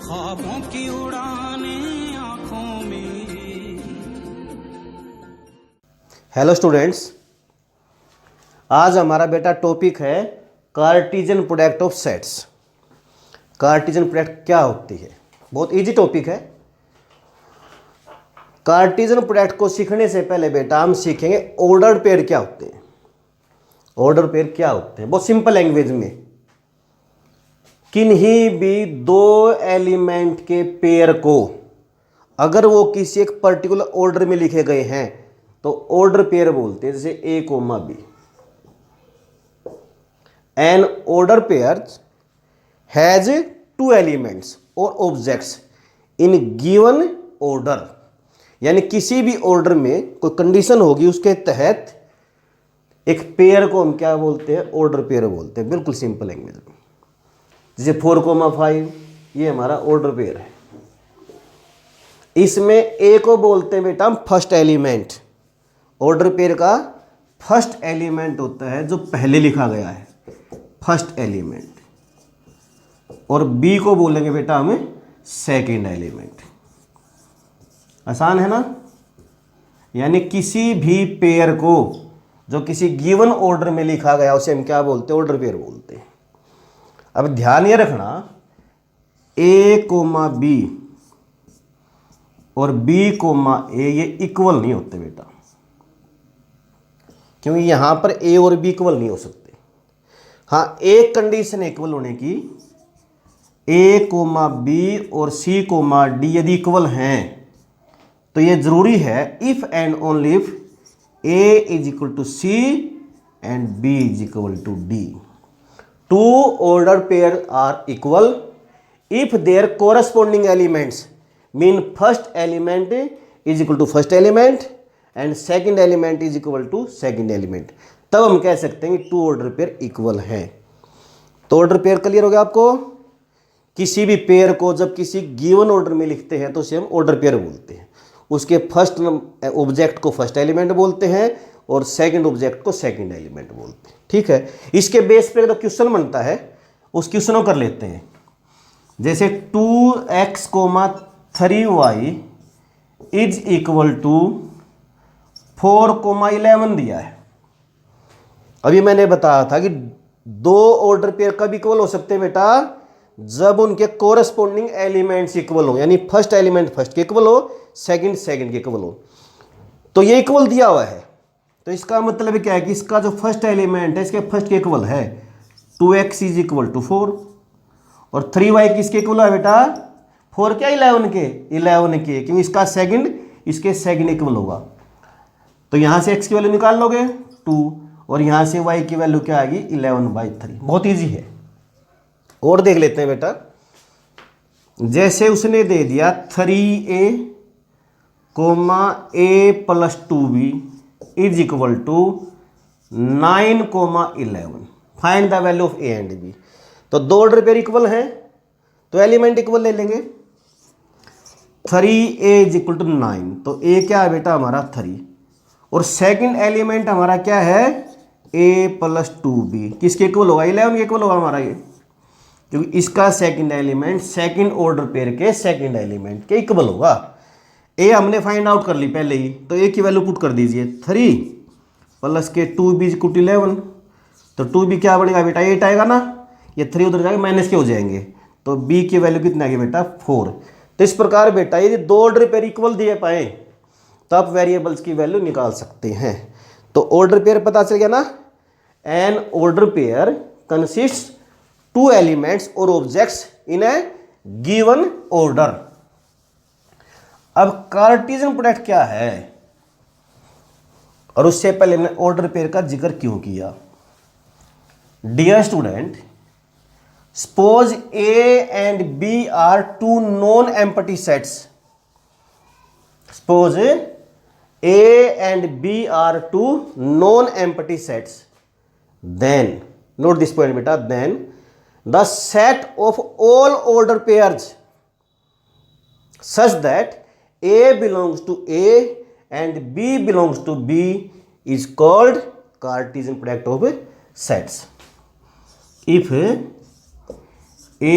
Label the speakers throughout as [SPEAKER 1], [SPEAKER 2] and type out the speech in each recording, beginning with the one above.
[SPEAKER 1] ख्वाबों की उड़ाने आंखों में।
[SPEAKER 2] हेलो स्टूडेंट्स, आज हमारा बेटा टॉपिक है Cartesian product of sets. Cartesian product क्या होती है? बहुत इजी टॉपिक है। कार्टेशियन प्रोडक्ट को सीखने से पहले बेटा हम सीखेंगे ऑर्डर पेयर क्या होते हैं। ऑर्डर पेयर क्या होते हैं बहुत सिंपल लैंग्वेज में, किन्हीं भी दो एलिमेंट के पेयर को अगर वो किसी एक पर्टिकुलर ऑर्डर में लिखे गए हैं तो ऑर्डर पेयर बोलते हैं। जैसे A comma B, an order pair has two elements और ऑब्जेक्ट्स इन गिवन ऑर्डर। यानी किसी भी ऑर्डर में कोई कंडीशन होगी, उसके तहत एक पेयर को हम क्या बोलते हैं? ऑर्डर पेयर बोलते हैं। बिल्कुल सिंपल लैंग्वेज में, जैसे 4,5 ये हमारा ऑर्डर पेयर है। इसमें ए को बोलते हैं बेटा हम फर्स्ट एलिमेंट। ऑर्डर पेयर का फर्स्ट एलिमेंट होता है जो पहले लिखा गया है, फर्स्ट एलिमेंट। और बी को बोलेंगे बेटा हमें सेकंड एलिमेंट। आसान है ना? यानी किसी भी पेयर को जो किसी गिवन ऑर्डर में लिखा गया उसे हम क्या बोलते हैं? ऑर्डर पेयर बोलते हैं। अब ध्यान ये रखना, ए कोमा बी और बी कोमा ए ये इक्वल नहीं होते बेटा, क्योंकि यहां पर ए और बी इक्वल नहीं हो सकते। हाँ, एक कंडीशन इक्वल होने की, ए कोमा बी और सी कोमा डी यदि इक्वल हैं तो ये जरूरी है if and only if A is equal to C and B is equal to D. Two order pair are equal if their corresponding elements mean first element is equal to first element and second element is equal to second element। तब हम कह सकते हैं कि to order pair equal हैं। तो order pair clear हो गया आपको? किसी भी पेयर को जब किसी गिवन ऑर्डर में लिखते हैं तो उसे हम ऑर्डर पेयर बोलते हैं। उसके फर्स्ट ऑब्जेक्ट को फर्स्ट एलिमेंट बोलते हैं और सेकंड ऑब्जेक्ट को सेकंड एलिमेंट बोलते हैं। ठीक है, इसके बेस पे जो क्वेश्चन बनता है उस क्वेश्चन को कर लेते हैं। जैसे 2x, 3y is equal to 4, 11 दिया है। अभी मैंने बताया था कि दो ऑर्डर पेयर कब इक्वल हो सकते हैं बेटा? जब उनके कोरस्पोंडिंग एलिमेंट्स इक्वल हो, यानी फर्स्ट एलिमेंट फर्स्ट के इक्वल हो, सेकंड सेकंड के इक्वल हो। तो ये इक्वल दिया हुआ है, तो इसका मतलब क्या है कि इसका जो फर्स्ट एलिमेंट है इसके फर्स्ट के इक्वल है। 2x इज इक्वल टू 4 और 3y किसके इक्वल है बेटा? 4 क्या 11 के? 11 के, क्योंकि इसका सेकंड इसके सेकंड इक्वल होगा। तो यहां से x की वैल्यू निकाल लोगे 2 और यहां से y की वैल्यू क्या आएगी? 11/3। बहुत ईजी है। और देख लेते हैं बेटा, जैसे उसने दे दिया 3a, a + 2b is equal to 9, 11। Find the value of A and B. तो दो ऑर्डर पेयर इक्वल हैं तो एलिमेंट इक्वल ले लेंगे। 3a इज इक्वल टू 9, तो a क्या है बेटा? हमारा 3 और सेकंड एलिमेंट हमारा क्या है? a + 2b किसके इक्वल होगा? 11 के इक्वल होगा हमारा ये, क्योंकि इसका second element second order pair के सेकंड एलिमेंट के इक्वल होगा। ए हमने फाइंड आउट कर ली पहले ही, तो ए की वैल्यू पुट कर दीजिए 3 + 2b = 11। तो 2b क्या बनेगा बेटा? 8 आएगा ना, ये 3 उधर जाएगा माइनस के हो जाएंगे, तो b की वैल्यू कितना आएगी बेटा? 4। तो इस प्रकार बेटा यदि दो ऑर्डर पेयर इक्वल दिए पाए तो आप वेरिएबल्स की वैल्यू निकाल सकते हैं। तो ऑर्डर पेयर पता चल गया ना? An order pair consist two elements और objects in a given order. अब कार्टेशियन प्रोडक्ट क्या है और उससे पहले हमने ऑर्डर पेयर का जिक्र क्यों किया? Dear student, suppose A and B are two non empty sets. Suppose A and B are two non empty sets, then note this point बेटा, then the set of all order pairs such that A belongs to A and B belongs to B is called Cartesian product of sets. If A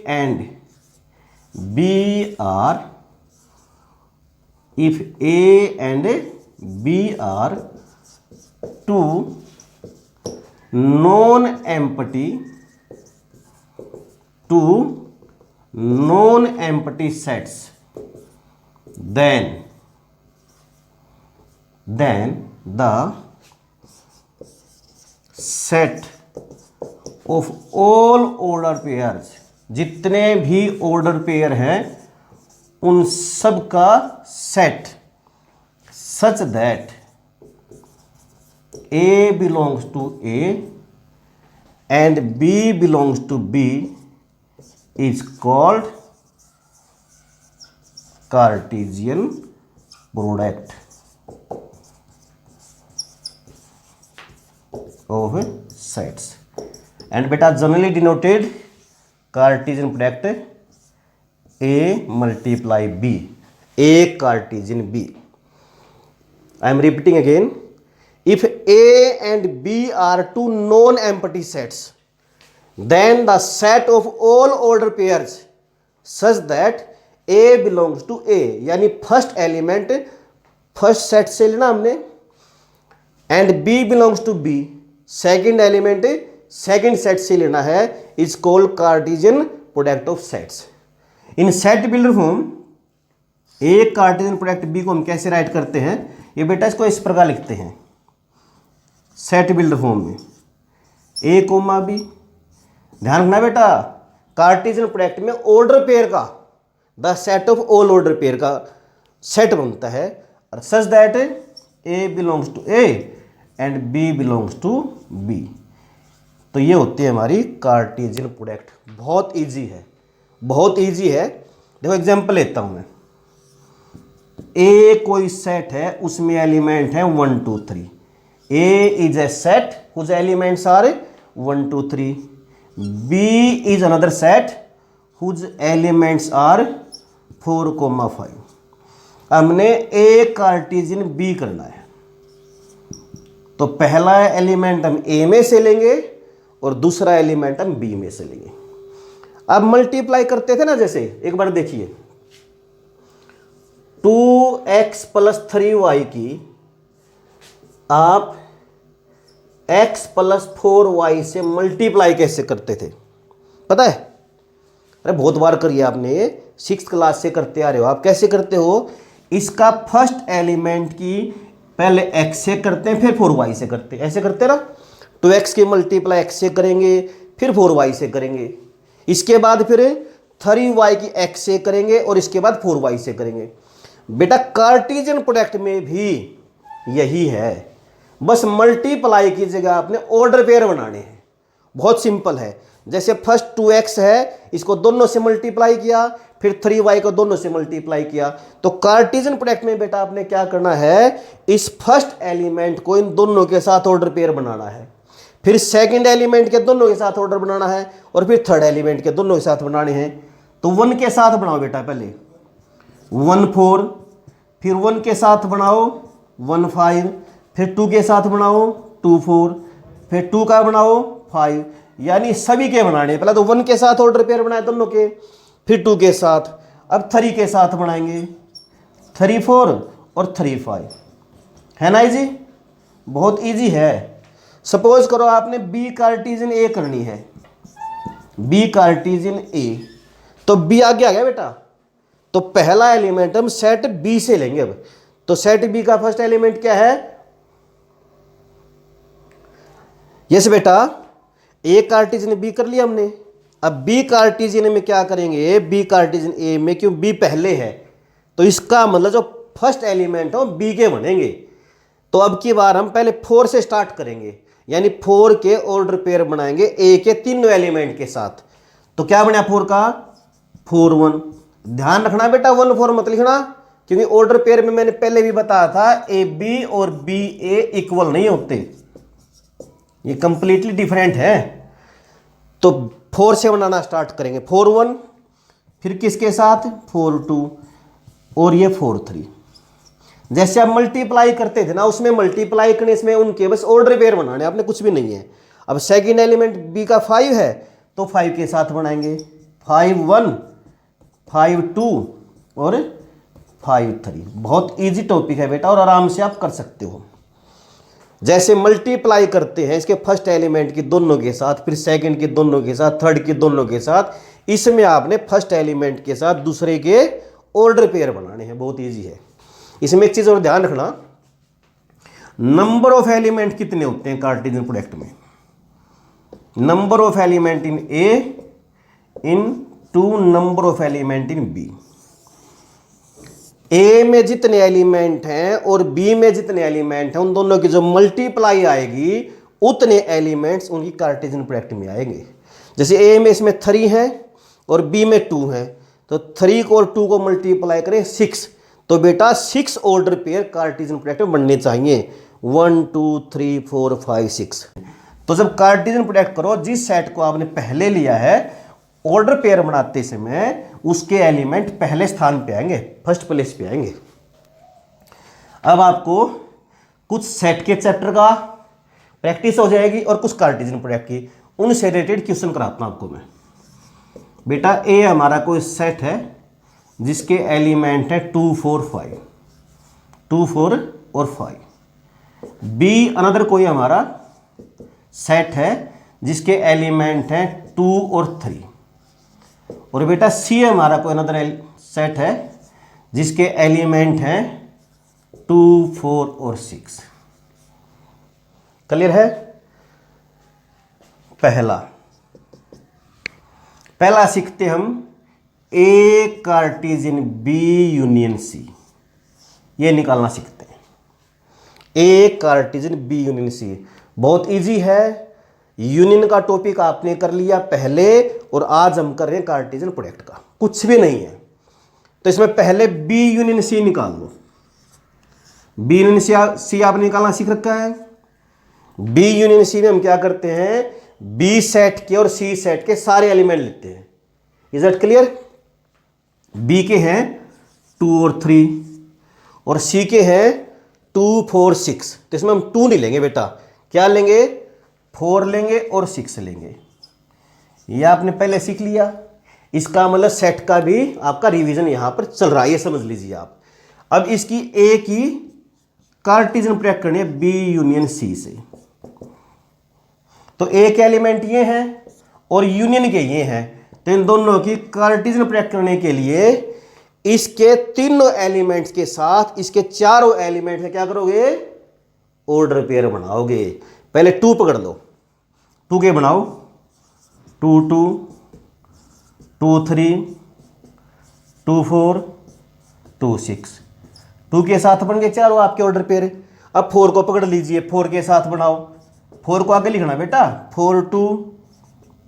[SPEAKER 2] and B are, if A and B are two non-empty sets, then the set of all order pairs, जितने भी order pair हैं उन सब का set, such that A belongs to A and B belongs to B is called Cartesian product of sets, and beta generally denoted Cartesian product A multiply B, A Cartesian B. I am repeating again. If A and B are two non-empty sets, then the set of all order pairs such that A belongs to A, यानी first element first set से लेना हमने, and B belongs to B, second element second set से लेना है, is called Cartesian product of sets. In set builder form A Cartesian product B को हम कैसे राइट करते हैं, ये बेटा इसको इस प्रकार लिखते हैं सेट बिल्डर फॉर्म में ए कोमा बी. ध्यान रखना बेटा, कार्टेशियन प्रोडक्ट में ऑर्डर पेयर का, the set of all order pair का सेट बनता है, और such that A belongs to A and B belongs to B. तो ये होती है हमारी कार्टेशियन प्रोडक्ट. बहुत इजी है, बहुत इजी है. देखो एग्जांपल लेता हूं मैं. ए कोई सेट है, उसमें एलिमेंट है 1 2 3. A is a set whose elements are 1 2 3. B is another set whose elements are 4 5. हमने ए कार्टेशियन बी करना है, तो पहला एलिमेंट हम ए में से लेंगे और दूसरा एलिमेंट हम बी में से लेंगे. अब मल्टीप्लाई करते थे ना, जैसे एक बार देखिए 2x + 3y की आप x + 4y से मल्टीप्लाई कैसे करते थे पता है? अरे बहुत बार करिए आपने, 6th क्लास से करते आ रहे हो आप. कैसे करते हो? इसका फर्स्ट एलिमेंट की पहले x से करते हैं, फिर 4y से करते हैं. ऐसे करते हैं ना, 2x के मल्टीप्लाई x से करेंगे, फिर 4y से करेंगे, इसके बाद फिर 3y की x से करेंगे और इसके बाद 4y से करेंगे. बेटा कार्टेशियन प्रोडक्ट में भी यही है, बस मल्टीप्लाई की जगह आपने ऑर्डर पेयर बनाने हैं. बहुत सिंपल है. जैसे फर्स्ट 2x है, इसको दोनों से मल्टीप्लाई किया, फिर 3y को दोनों से मल्टीप्लाई किया. तो कार्टेशियन प्रोडक्ट में बेटा आपने क्या करना है, इस फर्स्ट एलिमेंट को इन दोनों के साथ ऑर्डर पेयर बनाना है, फिर सेकंड एलिमेंट के दोनों के साथ ऑर्डर बनाना है, और फिर थर्ड एलिमेंट के दोनों के साथ बनाने हैं. तो 1 के साथ बनाओ बेटा, पहले 1 4, फिर 1 के साथ बनाओ 1 5, फिर 2 के साथ बनाओ 2 4, फिर 2 का बनाओ 5. यानी सभी के बनाने, पहले तो 1 के साथ ऑर्डर पेयर बनाए दोनों के, फिर 2 के साथ, अब 3 के साथ बनाएंगे 3 4 और 3 5. है ना इजी? बहुत इजी है. सपोज करो आपने बी कार्टेशियन ए करनी है, बी कार्टेशियन ए, तो बी आगे आ गया बेटा. तो पहला एलिमेंट हम सेट बी से लेंगे. अब तो सेट बी का फर्स्ट एलिमेंट क्या है? यस बेटा, ए कार्टेशियन बी कर लिया हमने. अब बी कार्टेशियन में क्या करेंगे, बी कार्टेशियन ए में, क्यों बी पहले है तो इसका मतलब जो फर्स्ट एलिमेंट हो बी के बनेंगे. तो अब की बार हम पहले 4 से स्टार्ट करेंगे, यानी 4 के ऑर्डर पेयर बनाएंगे ए के तीनों एलिमेंट के साथ. तो क्या बना 4 का 4 1. ध्यान रखना बेटा 1 4 मत लिखना, क्योंकि ऑर्डर पेयर में मैंने पहले भी बताया था ए बी और बी ए इक्वल नहीं होते, ये कंप्लीटली डिफरेंट है. तो 4 से बनाना स्टार्ट करेंगे. 4 1, फिर किसके साथ 4 2, और ये 4 3. जैसे आप मल्टीप्लाई करते थे ना, उसमें मल्टीप्लाई करने इसमें उनके बस ऑर्डर पेयर बनाने, आपने कुछ भी नहीं है. अब सेकंड एलिमेंट बी का 5 है, तो 5 के साथ बनाएंगे 5 1, 5 2 और 5 3। बहुत इजी टॉपिक है बेटा और आराम से आप कर सकते हो। जैसे मल्टीप्लाई करते हैं इसके फर्स्ट एलिमेंट की दोनों के साथ, फिर सेकंड के दोनों के साथ, थर्ड के दोनों के साथ, इसमें आपने फर्स्ट एलिमेंट के साथ दूसरे के ऑर्डर पेयर बनाने हैं। बहुत इजी है। इसमें एक चीज और ध्यान रखना, नंबर ऑफ एलिमेंट कितने होते हैं कार्टेशियन प्रोडक्ट में? Number of element in A into number of element in B. A में जितने एलिमेंट हैं और बी में जितने एलिमेंट हैं उन दोनों की जो मल्टीप्लाई आएगी उतने एलिमेंट्स उनकी कार्टेशियन प्रोडक्ट में आएंगे। जैसे ए में इसमें 3 है और बी में 2 है, तो 3 और 2 को मल्टीप्लाई करें 6, तो बेटा 6 ऑर्डर पेयर कार्टेशियन प्रोडक्ट में बनने चाहिए। 1 2 3 4 5 6। तो जब कार्टेशियन प्रोडक्ट करो, जिस सेट को आपने पहले लिया है ऑर्डर पेयर बनाते समय उसके एलिमेंट पहले स्थान पे आएंगे, फर्स्ट प्लेस पे आएंगे। अब आपको कुछ सेट के चैप्टर का प्रैक्टिस हो जाएगी और कुछ कार्टेशियन प्रोडक्ट की, उनसे रिलेटेड क्वेश्चन कराता हूं आपको मैं। बेटा ए हमारा कोई सेट है जिसके एलिमेंट है 2 4 5, 2 4 और 5। बी अनदर कोई हमारा सेट है जिसके एलिमेंट हैं 2 और 3। और बेटा सी हमारा कोई अनदर सेट है जिसके एलिमेंट हैं 2 4 और 6। क्लियर है? पहला सीखते हम ए कार्टेशियन बी यूनियन सी, ये निकालना सीखते हैं। A Cartesian B union C बहुत इजी है। यूनियन का टॉपिक आपने कर लिया पहले और आज हम कर रहे हैं कार्टेशियन प्रोडक्ट का, कुछ भी नहीं है। तो इसमें पहले बी यूनियन सी निकाल लो। बी यूनियन सी आपने निकालना सीख रखा है। बी यूनियन सी में हम क्या करते हैं, बी सेट के और सी सेट के सारे एलिमेंट लेते हैं। Is that clear? बी के हैं 2 और 3 और सी के हैं 2 4 6। तो इसमें हम 2 नहीं लेंगे बेटा, क्या लेंगे? 4 लेंगे और 6 लेंगे। ये आपने पहले सीख लिया। इसका मतलब सेट का भी आपका रिवीजन यहां पर चल रहा है, ये समझ लीजिए आप। अब इसकी ए की कार्टेशियन प्रोडक्ट करनी है बी यूनियन सी से। तो ए के एलिमेंट ये हैं और यूनियन के ये हैं, तो इन दोनों की कार्टेशियन प्रोडक्ट करने के लिए इसके तीनों एलिमेंट्स के साथ इसके चारों एलिमेंट है क्या करोगे? ऑर्डर पेयर बनाओगे। पहले 2 पकड़ लो, 2 के बनाओ, 2 2 2 3 2 4 2 6। 2 के साथ बन गए चारों आपके ऑर्डर पेयर। अब 4 को पकड़ लीजिए, 4 के साथ बनाओ। 4 को आगे लिखना बेटा, 4 2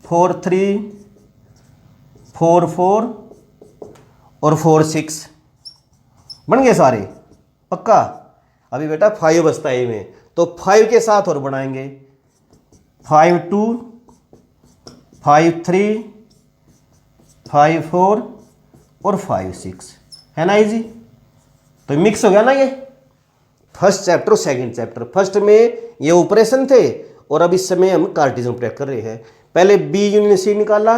[SPEAKER 2] 4 3 4 4 और 4 6 बन गए सारे, पक्का। अभी बेटा 5 बचता है में, तो 5 के साथ और बनाएंगे, 5 2 5 3 5 4 और 5 6, है ना इजी? तो मिक्स हो गया ना ये फर्स्ट चैप्टर और सेकंड चैप्टर। फर्स्ट में ये ऑपरेशन थे और अब इस समय हम कार्टेशियन प्रोडक्ट कर रहे हैं। पहले बी यूनियन सी निकाला,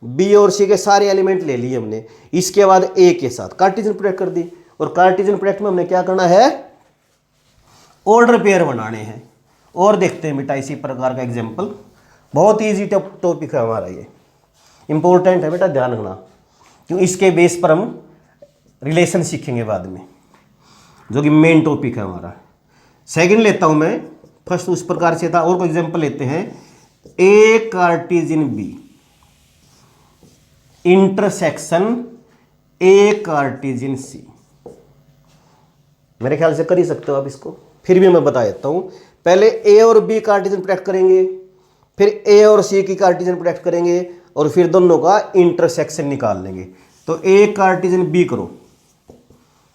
[SPEAKER 2] बी और सी के सारे एलिमेंट ले लिए हमने। इसके बाद ए के साथ कार्टेशियन प्रोडक्ट कर दी और कार्टेशियन प्रोडक्ट में हमने क्या करना है? ऑर्डर पेयर बनाने हैं। और देखते हैं बेटा इसी प्रकार का एग्जाम्पल। बहुत ईजी टॉपिक है हमारा, ये इंपॉर्टेंट है बेटा, ध्यान रखना, क्यों इसके बेस पर हम रिलेशन सीखेंगे बाद में, जो कि मेन टॉपिक है हमारा। सेकंड लेता हूं मैं, फर्स्ट उस प्रकार से था। और कोई एग्जाम्पल लेते हैं, A Cartesian B intersection A Cartesian C. मेरे ख्याल से कर ही सकते हो आप इसको, फिर भी मैं बता देता हूं। पहले ए और बी कार्टेशियन प्रोडक्ट करेंगे, फिर ए और सी की कार्टेशियन प्रोडक्ट करेंगे और फिर दोनों का इंटरसेक्शन निकाल लेंगे। तो ए कार्टेशियन बी करो,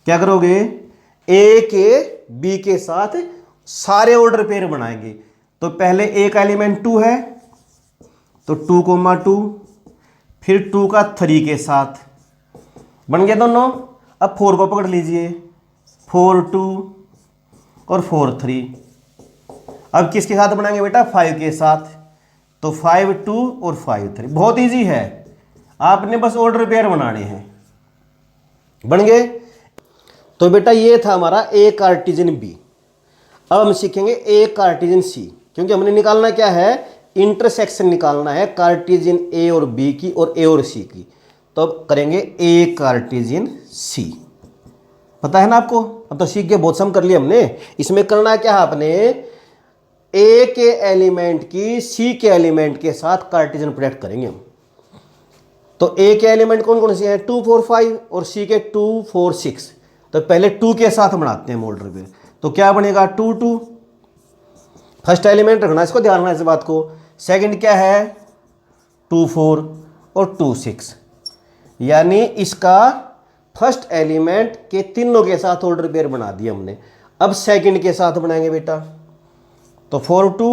[SPEAKER 2] क्या करोगे? ए के बी के साथ सारे ऑर्डर पेयर बनाएंगे। तो पहले ए का एलिमेंट 2 है, तो 2 2, फिर 2 का 3 के साथ बन गया दोनों। अब 4 को पकड़ लीजिए, 4 2 और 4 3। अब किसके साथ बनाएंगे बेटा? 5 के साथ, तो 5 2 और 5 3। बहुत इजी है, आपने बस ऑर्डर पेयर बनाने हैं। बन गए। तो बेटा ये था हमारा ए कार्टेशियन बी। अब हम सीखेंगे ए कार्टेशियन सी, क्योंकि हमने निकालना क्या है, इंटरसेक्शन निकालना है कार्टेशियन ए और बी की और ए और सी की। तो अब करेंगे ए कार्टेशियन सी। पता है ना आपको, अब तो सीख के बहुत सम कर लिया हमने। इसमें करना क्या है, अपने ए के एलिमेंट की सी के एलिमेंट के साथ कार्टेशियन प्रोडक्ट करेंगे हम। तो ए के एलिमेंट कौन कौन से हैं, 2 4 5 और सी के 2 4 6। तो पहले 2 के साथ बनाते हैं मोल्डर पे। तो क्या बनेगा 2 2, फर्स्ट एलिमेंट रखना, इसको ध्यान रखना इस बात को। सेकंड क्या है 2 4 और 2 6, यानी इसका फर्स्ट एलिमेंट के तीनों के साथ ऑर्डर पेयर बना दिया हमने। अब सेकंड के साथ बनाएंगे बेटा, तो 4 2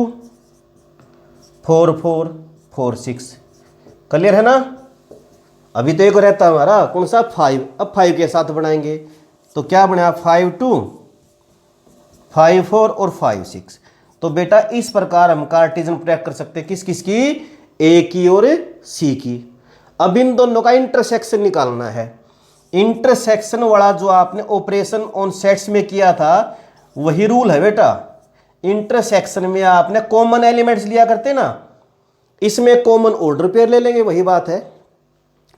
[SPEAKER 2] 4 4 4 6। क्लियर है ना। अभी तो एक रहता हमारा कौन सा 5, अब 5 के साथ बनाएंगे। तो क्या बना 5 2 5 4 और 5 6। तो बेटा इस प्रकार हम कार्टेशियन प्रोडक्ट कर सकते हैं किस किस की, ए की और सी की। अब इन दोनों का इंटरसेक्शन निकालना है। इंटरसेक्शन वाला जो आपने ऑपरेशन ऑन सेट्स में किया था वही रूल है बेटा। इंटरसेक्शन में आपने कॉमन एलिमेंट्स लिया करते ना, इसमें कॉमन ऑर्डर पेयर ले लेंगे। वही बात है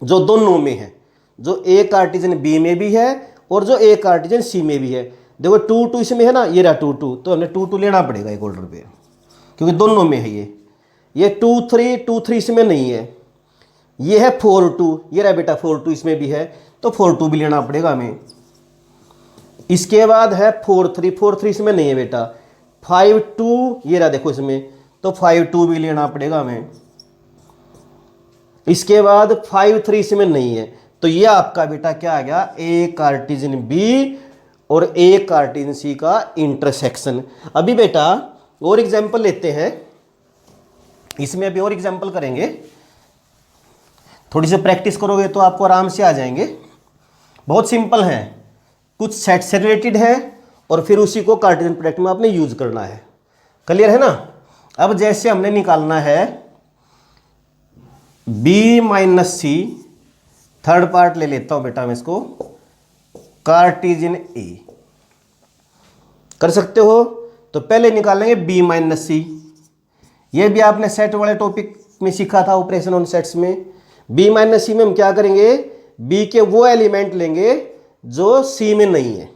[SPEAKER 2] जो दोनों में है, जो ए कार्टेशियन बी में भी है और जो ए कार्टेशियन सी में भी है। देखो 2 2 इसमें है ना, ये रहा 2 2, तो हमें 2 2 लेना पड़ेगा एक ऑर्डर पेयर, क्योंकि दोनों में है। ये 2 3 इसमें नहीं है। ये है 4 2, ये रहा बेटा 4 2 इसमें भी है, तो 4 2 भी लेना पड़ेगा हमें। इसके बाद है 4 3 इसमें नहीं है बेटा। 5 2 ये रहा देखो इसमें, तो 5 2 भी लेना पड़ेगा हमें। इसके बाद 5 3 इसमें नहीं है। तो ये आपका बेटा क्या आ गया, ए कार्टेशियन बी और ए कार्टेशियन सी का इंटरसेक्शन। अभी बेटा और एग्जांपल लेते हैं, इसमें अभी और एग्जांपल करेंगे। थोड़ी सी प्रैक्टिस करोगे तो आपको आराम से आ जाएंगे। बहुत सिंपल है, कुछ सेट से रिलेटेड है और फिर उसी को कार्टेशियन प्रोडक्ट में आपने यूज करना है। क्लियर है ना। अब जैसे हमने निकालना है बी माइनस सी, थर्ड पार्ट ले लेता हूं बेटा मैं इसको, कार्टेशियन ए कर सकते हो। तो पहले निकालेंगे बी माइनस सी। ये भी आपने सेट वाले टॉपिक में सीखा था, ऑपरेशन ऑन सेट्स में। बी माइनस सी में हम क्या करेंगे, बी के वो एलिमेंट लेंगे जो सी में नहीं है।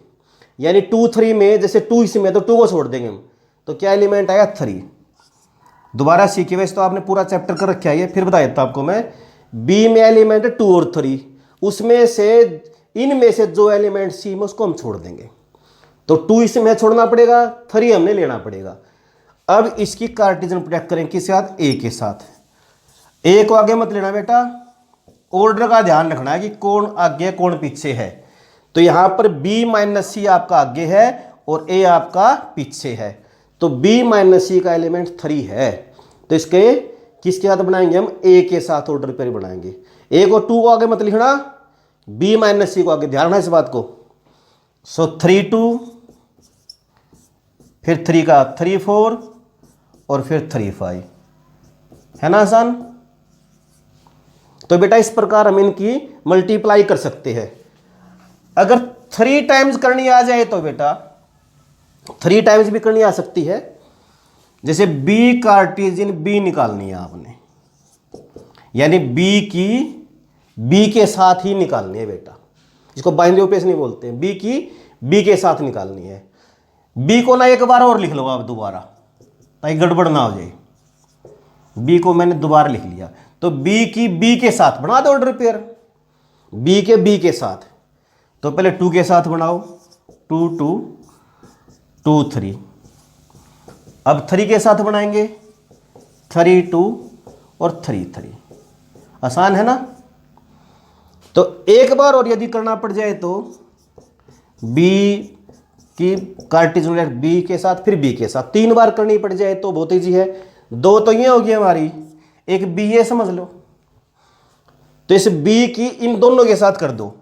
[SPEAKER 2] यानी 2 3 में, जैसे 2 इसमें तो 2 को छोड़ देंगे हम, तो क्या एलिमेंट आएगा 3। दोबारा सीखे, वैसे तो आपने पूरा चैप्टर कर रखा है ये, फिर बता देता आपको मैं। बी में एलिमेंट है 2 और 3, उसमें से इनमें से जो एलिमेंट सी में उसको हम छोड़ देंगे। तो 2 इसमें छोड़ना पड़ेगा, 3 हमने लेना पड़ेगा। अब इसकी कार्टेशियन प्रोडक्ट करें किस साथ, ए के साथ। ए को आगे मत लेना बेटा, ऑर्डर का ध्यान रखना है कि कौन आगे कौन पीछे है। तो यहां पर बी माइनस सी आपका आगे है और ए आपका पीछे है। तो बी माइनस सी का एलिमेंट 3 है। तो इसके किसके साथ बनाएंगे हम, ए के साथ ऑर्डर पर बनाएंगे। ए को 2 को आगे मत लिखना, बी माइनस सी को आगे, ध्यान रखना इस बात को। सो 3 2, फिर 3 का 3 4 और फिर 3 5, है ना आसान। तो बेटा इस प्रकार हम इनकी मल्टीप्लाई कर सकते हैं। अगर 3 टाइम्स करनी आ जाए तो बेटा 3 टाइम्स भी करनी आ सकती है। जैसे बी कार्टेशियन बी निकालनी है आपने, यानी बी की बी के साथ ही निकालनी है बेटा, इसको बाइनरी ऑपरेशन नहीं बोलते हैं। बी की बी के साथ निकालनी है। बी को ना एक बार और लिख लो आप दोबारा, ताकि गड़बड़ ना हो जाए। बी को मैंने दोबारा लिख लिया, तो बी की बी के साथ बना दो ऑर्डर पेयर, बी के बी के साथ। तो पहले 2 के साथ बनाओ, 2 2 2 3। अब 3 के साथ बनाएंगे, 3 2 और 3 3। आसान है ना। तो एक बार और यदि करना पड़ जाए तो बी की कार्टेशियन बी के साथ, फिर बी के साथ 3 बार करनी पड़ जाए तो बहुत ईजी है। 2 तो ये होगी हमारी, एक बी ये समझ लो। तो इस बी की इन दोनों के साथ कर दो,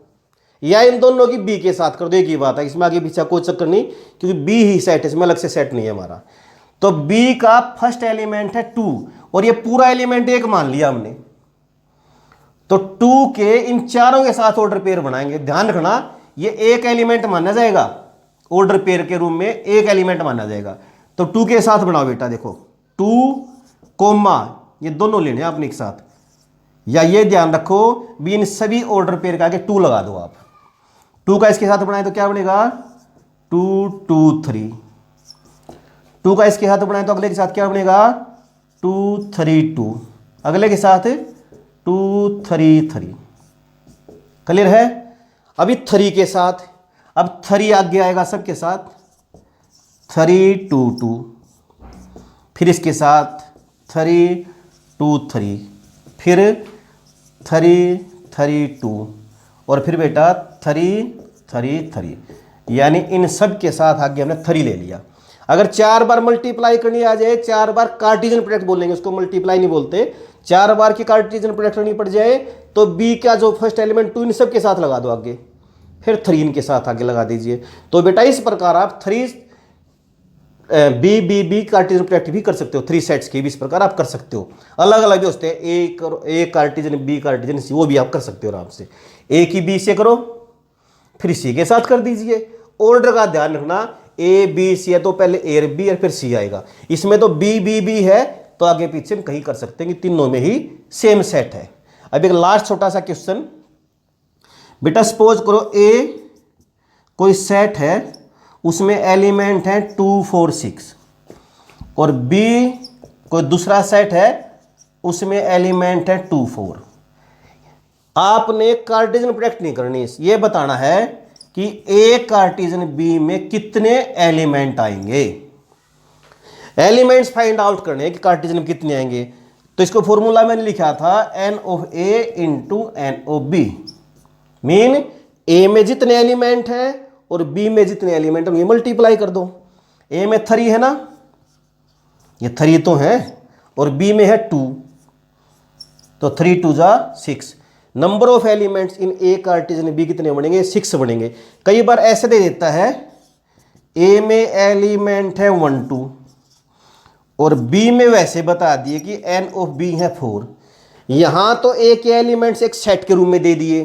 [SPEAKER 2] या इन दोनों की बी के साथ कर दो, एक ही बात है। इसमें आगे पीछे कोई चक्कर नहीं, क्योंकि बी ही सेट है, इसमें अलग से सेट नहीं है हमारा। तो बी का फर्स्ट एलिमेंट है 2 और ये पूरा एलिमेंट 1 मान लिया हमने। तो 2 के इन चारों के साथ ऑर्डर पेयर बनाएंगे। ध्यान रखना ये एक एलिमेंट माना जाएगा, ऑर्डर पेयर के रूम में एक एलिमेंट माना जाएगा। तो 2 के साथ बनाओ बेटा, देखो 2 कोमा ये दोनों लेने आपने एक साथ, या ये ध्यान रखो भी इन सभी ऑर्डर पेयर का आगे 2 लगा दो आप। 2 का इसके साथ बनाए तो क्या बनेगा 2 2 3। 2 का इसके साथ बनाए तो अगले के साथ क्या बनेगा 2 3 2, अगले के साथ 2 3 3। क्लियर है। अभी 3 के साथ, अब 3 आगे आएगा सबके साथ 3 2 2, फिर इसके साथ 3 2 3, फिर 3 3 2, और फिर बेटा 3 3 3, यानी इन सब के साथ आगे हमने 3 ले लिया। अगर 4 बार मल्टीप्लाई करनी आ जाए, 4 बार कार्टेशियन प्रोडक्ट बोलेंगे उसको, मल्टीप्लाई नहीं बोलते, 4 बार की कार्टेशियन प्रोडक्ट करनी पड़ जाए तो बी का जो फर्स्ट एलिमेंट 2 इन सब के साथ लगा दो आगे, फिर 3 इनके साथ आगे लगा दीजिए। तो बेटा इस प्रकार आप 3 बी कार्टेशियन प्रोडक्ट भी कर सकते हो, 3 सेट्स के भी इस प्रकार आप कर सकते हो। अलग अलग भी होते हैं, ए कार्टेशियन बी कार्टेशियन सी, वो भी आप कर सकते हो आराम से। ए की बी से करो फिर सी के साथ कर दीजिए। ऑर्डर का ध्यान रखना, ए बी सी है तो पहले ए और बी और फिर सी आएगा। इसमें तो बी बी बी है तो आगे पीछे हम कहीं कर सकते हैं कि तीनों में ही सेम सेट है। अब एक लास्ट छोटा सा क्वेश्चन बेटा, सपोज करो ए कोई सेट है उसमें एलिमेंट है 2 4 6, और बी कोई दूसरा सेट है उसमें एलिमेंट है 2 4। आपने कार्टेशियन प्रोडक्ट नहीं करनी, ये बताना है कि ए कार्टेशियन बी में कितने एलिमेंट आएंगे। एलिमेंट्स फाइंड आउट करने कि कार्टेशियन में कितने आएंगे। तो इसको फॉर्मूला मैंने लिखा था n of A into n of B, mean A में जितने एलिमेंट हैं और बी में जितने एलिमेंट हैं ये मल्टीप्लाई कर दो। ए में 3 है ना, ये 3 तो है, और बी में है 2, तो 3 2 जा 6। Number of elements in A Cartesian B कितने बनेंगे 6 बनेंगे। कई बार ऐसे दे देता है ए में एलिमेंट है 1 2, और बी में वैसे बता दिए कि एन ऑफ बी है 4। यहां तो ए के एलिमेंट्स एक सेट के रूप में दे दिए,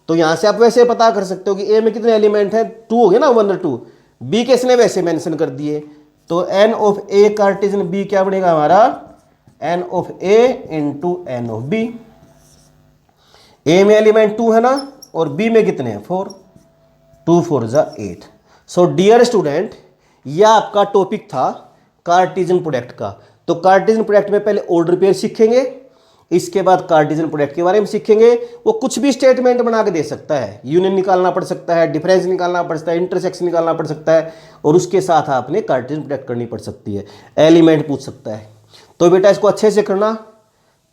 [SPEAKER 2] तो यहां से आप वैसे पता कर सकते हो कि ए में कितने एलिमेंट हैं 2 हो गए ना 1 और 2, बी के इसने वैसे मेंशन कर दिए। तो n of A Cartesian B क्या बनेगा हमारा n of A into n of B. A में एलिमेंट 2 है ना, और बी में कितने हैं 4, 2 4 जा 8। सो डियर स्टूडेंट, यह आपका टॉपिक था कार्टेशियन प्रोडक्ट का। तो कार्टेशियन प्रोडक्ट में पहले ऑर्डर पेयर सीखेंगे, इसके बाद कार्टेशियन प्रोडक्ट के बारे में सीखेंगे। वो कुछ भी स्टेटमेंट बना के दे सकता है, यूनियन निकालना पड़ सकता है, डिफरेंस निकालना पड़ सकता है, इंटरसेक्शन निकालना पड़ सकता है, और उसके साथ आपने कार्टेशियन प्रोडक्ट करनी पड़ सकती है, एलिमेंट पूछ सकता है। तो बेटा इसको अच्छे से करना,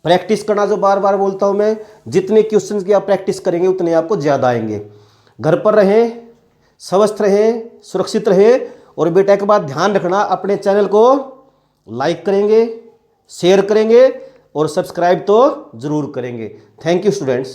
[SPEAKER 2] प्रैक्टिस करना, जो बार बार बोलता हूं मैं, जितने क्वेश्चंस की आप प्रैक्टिस करेंगे उतने आपको ज़्यादा आएंगे। घर पर रहें, स्वस्थ रहें, सुरक्षित रहें, और बेटा एक बात ध्यान रखना, अपने चैनल को लाइक करेंगे, शेयर करेंगे और सब्सक्राइब तो ज़रूर करेंगे। Thank you students.